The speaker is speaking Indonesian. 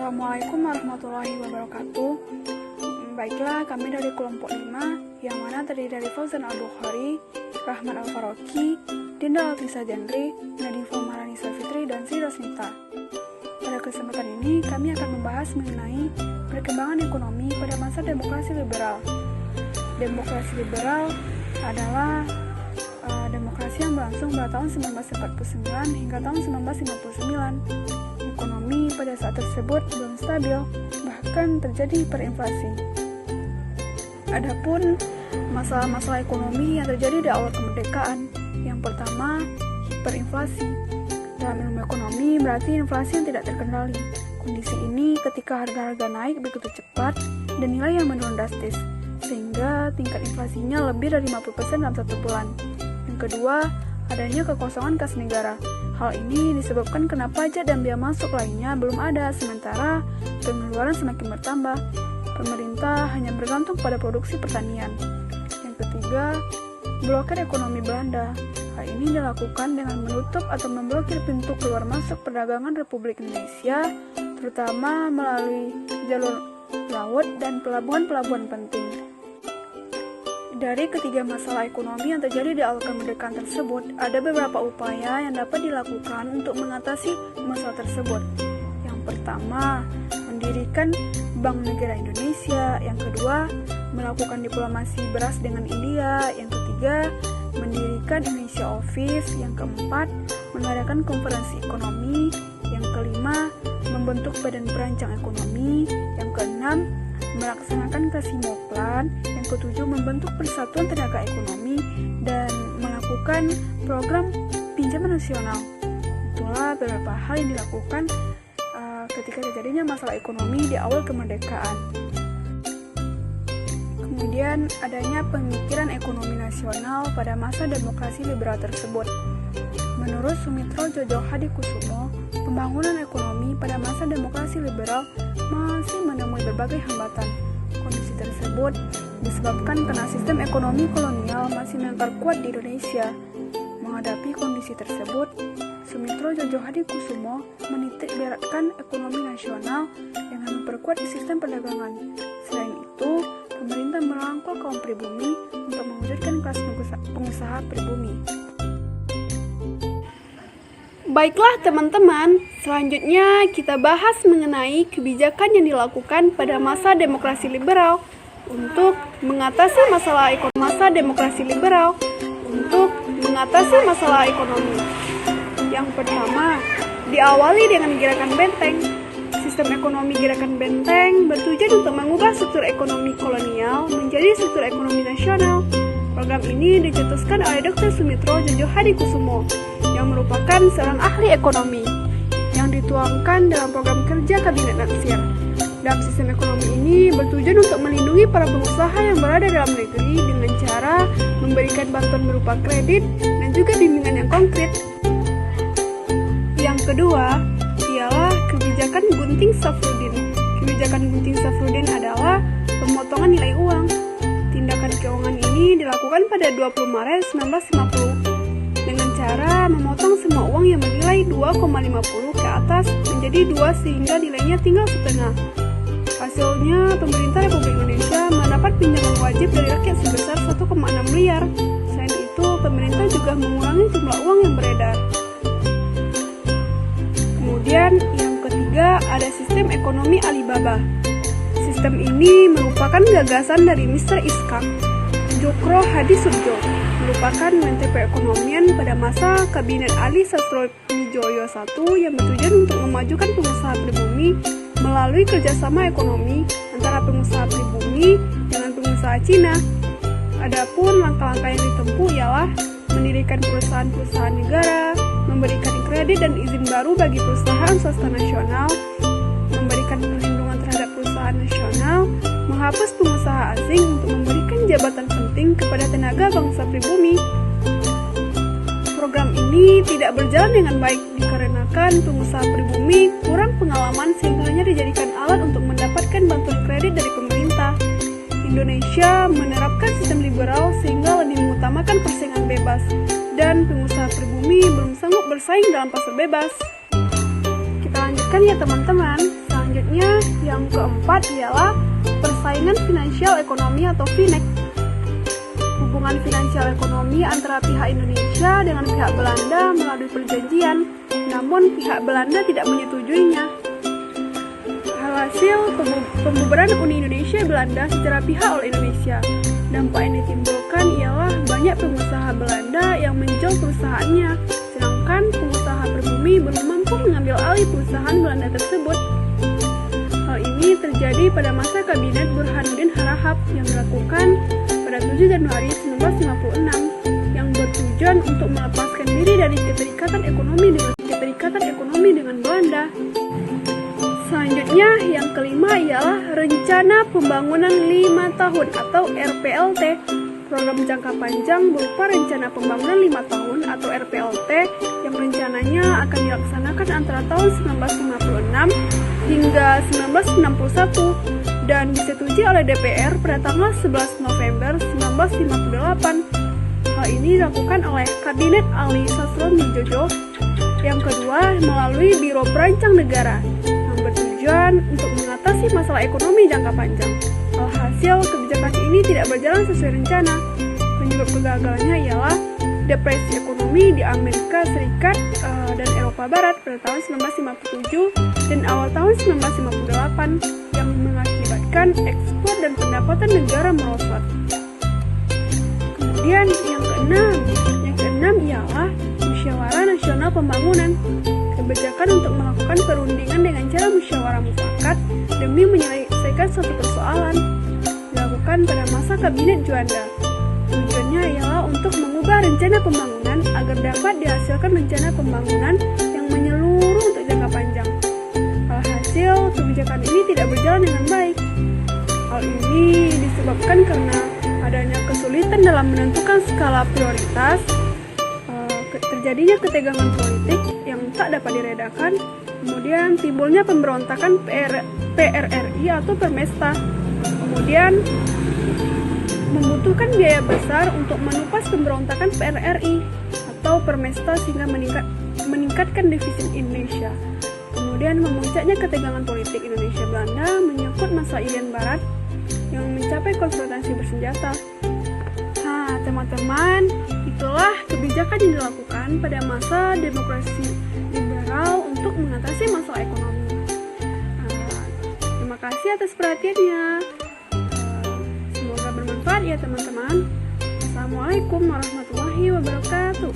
Assalamualaikum warahmatullahi wabarakatuh. Baiklah, kami dari kelompok 5 yang mana terdiri dari Fauzan Al-Bukhari, Rahman Al-Faroki, Dinda Altisa Jandri, Nadifah Maranisa Fitri, dan Sri Rosnita. Pada kesempatan ini, kami akan membahas mengenai perkembangan ekonomi pada masa demokrasi liberal. Demokrasi liberal adalah demokrasi yang berlangsung pada tahun 1949 hingga tahun 1959. Ekonomi pada saat tersebut belum stabil, bahkan terjadi hiperinflasi. Adapun masalah-masalah ekonomi yang terjadi di awal kemerdekaan, yang pertama, hiperinflasi. Dalam ilmu ekonomi berarti inflasi yang tidak terkendali. Kondisi ini ketika harga-harga naik begitu cepat dan nilai yang menurun drastis, sehingga tingkat inflasinya lebih dari 50% dalam 1 bulan. Yang kedua, adanya kekosongan kas negara. Hal ini disebabkan karena pajak dan biaya masuk lainnya belum ada, sementara pengeluaran semakin bertambah. Pemerintah hanya bergantung pada produksi pertanian. Yang ketiga, blokade ekonomi Belanda. Hal ini dilakukan dengan menutup atau memblokir pintu keluar masuk perdagangan Republik Indonesia, terutama melalui jalur laut dan pelabuhan-pelabuhan penting. Dari ketiga masalah ekonomi yang terjadi di awal kemerdekaan tersebut, ada beberapa upaya yang dapat dilakukan untuk mengatasi masalah tersebut. Yang pertama, mendirikan Bank Negara Indonesia. Yang kedua, melakukan diplomasi beras dengan India. Yang ketiga, mendirikan Indonesia Office. Yang keempat, mengadakan konferensi ekonomi. Yang kelima, membentuk badan perancang ekonomi. Yang keenam, melaksanakan Kasino Plan. Yang ketujuh, membentuk Persatuan Tenaga Ekonomi dan melakukan program pinjaman nasional. Itulah beberapa hal yang dilakukan ketika terjadinya masalah ekonomi di awal kemerdekaan. Kemudian adanya pemikiran ekonomi nasional pada masa demokrasi liberal tersebut. Menurut Sumitro Jojo Hadikusumo, pembangunan ekonomi pada masa demokrasi liberal masih menemui berbagai hambatan. Kondisi tersebut disebabkan karena sistem ekonomi kolonial masih memperkuat di Indonesia. Menghadapi kondisi tersebut, Sumitro Jojo Hadikusumo menitik beratkan ekonomi nasional dengan memperkuat sistem perdagangan. Selain itu, pemerintah merangkul kaum pribumi untuk mewujudkan kelas pengusaha pribumi. Baiklah teman-teman, selanjutnya kita bahas mengenai kebijakan yang dilakukan pada masa demokrasi liberal untuk mengatasi masalah ekonomi. Yang pertama, diawali dengan gerakan Benteng. Sistem ekonomi gerakan Benteng bertujuan untuk mengubah struktur ekonomi kolonial menjadi struktur ekonomi nasional. Program ini dicetuskan oleh Dr. Sumitro Jojo Hadikusumo yang merupakan seorang ahli ekonomi yang dituangkan dalam program kerja Kabinet Natsir. Dalam sistem ekonomi ini bertujuan untuk melindungi para pengusaha yang berada dalam negeri dengan cara memberikan bantuan berupa kredit dan juga bimbingan yang konkret. Yang kedua, ialah kebijakan Gunting Safrudin. Kebijakan Gunting Safrudin adalah pemotongan nilai uang. Tindakan keuangan ini dilakukan pada 20 Maret 1950 dengan cara memotong semua uang yang bernilai 2,50 ke atas menjadi 2 sehingga nilainya tinggal setengah. Hasilnya, pemerintah Republik Indonesia mendapat pinjaman wajib dari rakyat sebesar 1,6 miliar. Selain itu, pemerintah juga mengurangi jumlah uang yang beredar. Kemudian, yang ketiga ada sistem ekonomi Alibaba. Sistem ini merupakan gagasan dari Mr. Ishak Jokro Hadisudjo, merupakan Menteri Perekonomian pada masa Kabinet Ali Sastronidjoyo I yang bertujuan untuk memajukan pengusaha pribumi melalui kerjasama ekonomi antara pengusaha pribumi dengan pengusaha Cina. Adapun langkah-langkah yang ditempuh ialah mendirikan perusahaan-perusahaan negara, memberikan kredit dan izin baru bagi perusahaan swasta nasional, memberikan perlindungan terhadap perusahaan nasional, menghapus pengusaha asing untuk memberikan jabatan penting kepada tenaga bangsa pribumi. Program ini tidak berjalan dengan baik dikarenakan pengusaha pribumi kurang pengalaman sehingga hanya dijadikan alat untuk mendapatkan bantuan kredit dari pemerintah. Indonesia menerapkan sistem liberal sehingga lebih mengutamakan persaingan bebas dan pengusaha pribumi belum sanggup bersaing dalam pasar bebas. Kita lanjutkan ya teman-teman. Selanjutnya keempat ialah persaingan finansial ekonomi atau FINEK. Hubungan finansial ekonomi antara pihak Indonesia dengan pihak Belanda melalui perjanjian, namun pihak Belanda tidak menyetujuinya. Hasil pembubaran Uni Indonesia Belanda secara pihak oleh Indonesia. Dampak yang ditimbulkan ialah banyak pengusaha Belanda yang menjual perusahaannya, sedangkan pengusaha pribumi belum mampu mengambil alih perusahaan Belanda tersebut. Hal ini terjadi pada masa Kabinet Burhanuddin Harahap yang dilakukan pada 7 Januari 1956 yang bertujuan untuk melepaskan diri dari keterikatan ekonomi dengan Belanda. Selanjutnya, yang kelima ialah Rencana Pembangunan 5 Tahun atau RPLT. Program jangka panjang berupa Rencana Pembangunan 5 Tahun atau RPLT yang rencananya akan dilaksanakan antara tahun 1956 hingga 1961 dan disetujui oleh DPR pada tanggal 11 November 1958. Hal ini dilakukan oleh Kabinet Ali Sastroamidjojo. Yang kedua, melalui Biro Perancang Negara bertujuan untuk mengatasi masalah ekonomi jangka panjang. Alhasil, kebijakan ini tidak berjalan sesuai rencana. Penyebab kegagalannya ialah depresi ekonomi di Amerika Serikat dan Eropa Barat pada tahun 1957 dan awal tahun 1958 yang mengakibatkan ekspor dan pendapatan negara merosot. Kemudian yang keenam ialah Musyawarah Nasional Pembangunan. Kebijakan untuk melakukan perundingan dengan cara musyawarah mufakat demi menyelesaikan suatu persoalan dilakukan pada masa Kabinet Juanda. Tujuannya ialah untuk mengubah rencana pembangunan agar dapat dihasilkan rencana pembangunan yang menyeluruh untuk jangka panjang. Alhasil, kebijakan ini tidak berjalan dengan baik. Hal ini disebabkan karena adanya kesulitan dalam menentukan skala prioritas, terjadinya ketegangan politik yang tak dapat diredakan, kemudian timbulnya pemberontakan PRRI atau Permesta, kemudian membutuhkan biaya besar untuk menupas pemberontakan PRRI atau Permesta sehingga meningkatkan defisit Indonesia. Kemudian memuncaknya ketegangan politik Indonesia Belanda menyangkut masalah Irian Barat yang mencapai konfrontasi bersenjata. Nah, teman-teman, itulah kebijakan yang dilakukan pada masa demokrasi liberal untuk mengatasi masalah ekonomi. Terima kasih atas perhatiannya. Semoga bermanfaat ya teman-teman. Assalamualaikum warahmatullahi wabarakatuh.